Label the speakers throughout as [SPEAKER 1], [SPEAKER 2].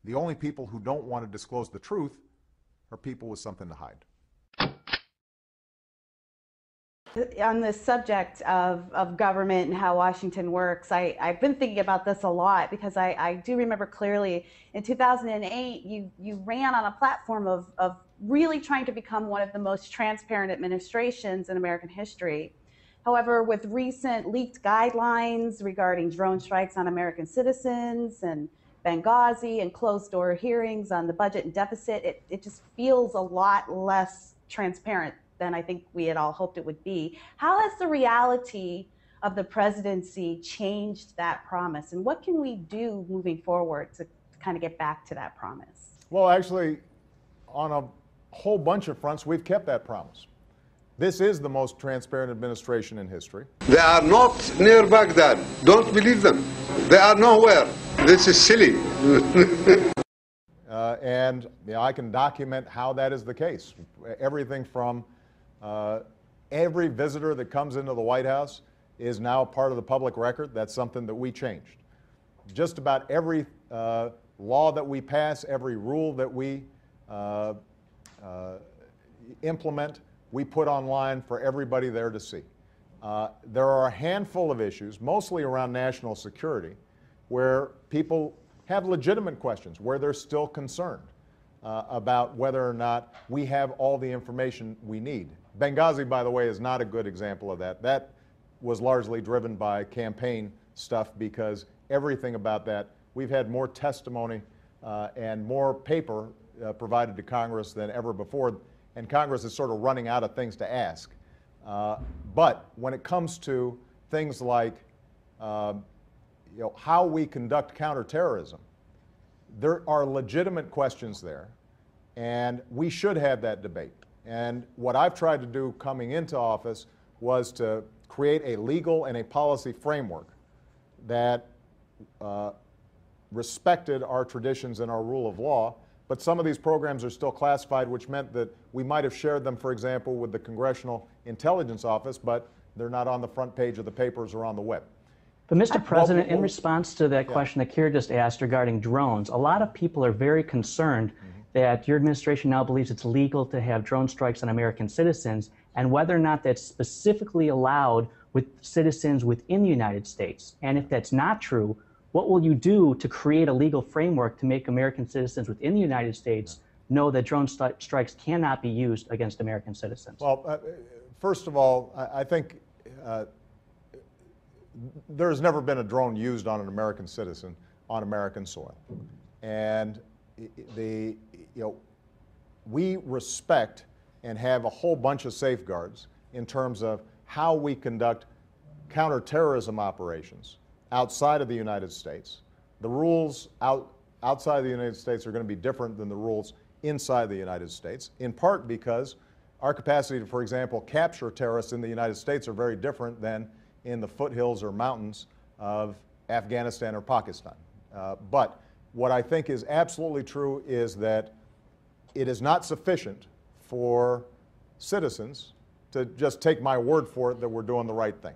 [SPEAKER 1] The only people who don't want to disclose the truth are people with something to hide.
[SPEAKER 2] On the subject of government and how Washington works, I've been thinking about this a lot because I do remember clearly in 2008, you ran on a platform of really trying to become one of the most transparent administrations in American history. However, with recent leaked guidelines regarding drone strikes on American citizens and Benghazi and closed-door hearings on the budget and deficit, it just feels a lot less transparent than I think we had all hoped it would be. How has the reality of the presidency changed that promise? And what can we do moving forward to kind of get back to that promise?
[SPEAKER 1] Well, actually, on a whole bunch of fronts, we've kept that promise. This is the most transparent administration in history.
[SPEAKER 3] They are not near Baghdad. Don't believe them. They are nowhere. This is silly.
[SPEAKER 1] And I can document how that is the case. Everything from every visitor that comes into the White House is now part of the public record. That's something that we changed. Just about every law that we pass, every rule that we implement, we put online for everybody there to see. There are a handful of issues, mostly around national security, where people have legitimate questions, where they're still concerned about whether or not we have all the information we need. Benghazi, by the way, is not a good example of that. That was largely driven by campaign stuff because everything about that, we've had more testimony and more paper provided to Congress than ever before, and Congress is sort of running out of things to ask. But when it comes to things like how we conduct counterterrorism, there are legitimate questions there, and we should have that debate. And what I've tried to do coming into office was to create a legal and a policy framework that respected our traditions and our rule of law, but some of these programs are still classified, which meant that we might have shared them, for example, with the Congressional Intelligence Office, but they're not on the front page of the papers or on the web.
[SPEAKER 4] But Mr. President, in response to that question that Keir just asked regarding drones, a lot of people are very concerned that your administration now believes it's legal to have drone strikes on American citizens, and whether or not that's specifically allowed with citizens within the United States. And if that's not true, what will you do to create a legal framework to make American citizens within the United States know that drone strikes cannot be used against American citizens?
[SPEAKER 1] Well, first of all, I think there has never been a drone used on an American citizen on American soil. And we respect and have a whole bunch of safeguards in terms of how we conduct counterterrorism operations outside of the United States. The rules outside of the United States are going to be different than the rules inside the United States, in part because our capacity to, for example, capture terrorists in the United States are very different than in the foothills or mountains of Afghanistan or Pakistan. But what I think is absolutely true is that it is not sufficient for citizens to just take my word for it that we're doing the right thing.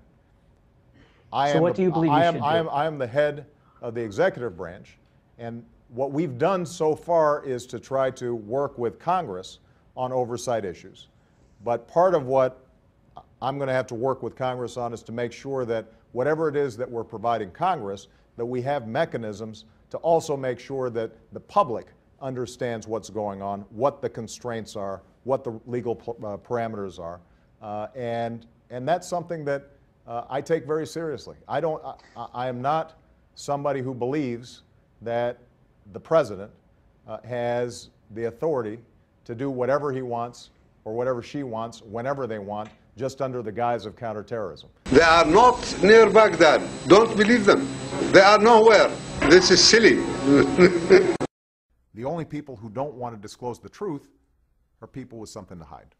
[SPEAKER 4] So what do you believe we should do?
[SPEAKER 1] I am the head of the executive branch, and what we've done so far is to try to work with Congress on oversight issues. But part of what I'm going to have to work with Congress on is to make sure that whatever it is that we're providing Congress, that we have mechanisms to also make sure that the public understands what's going on, what the constraints are, what the legal parameters are, and that's something that I take very seriously. I am not somebody who believes that the president has the authority to do whatever he wants or whatever she wants, whenever they want, just under the guise of counterterrorism.
[SPEAKER 3] They are not near Baghdad. Don't believe them. They are nowhere. This is silly.
[SPEAKER 1] The only people who don't want to disclose the truth are people with something to hide.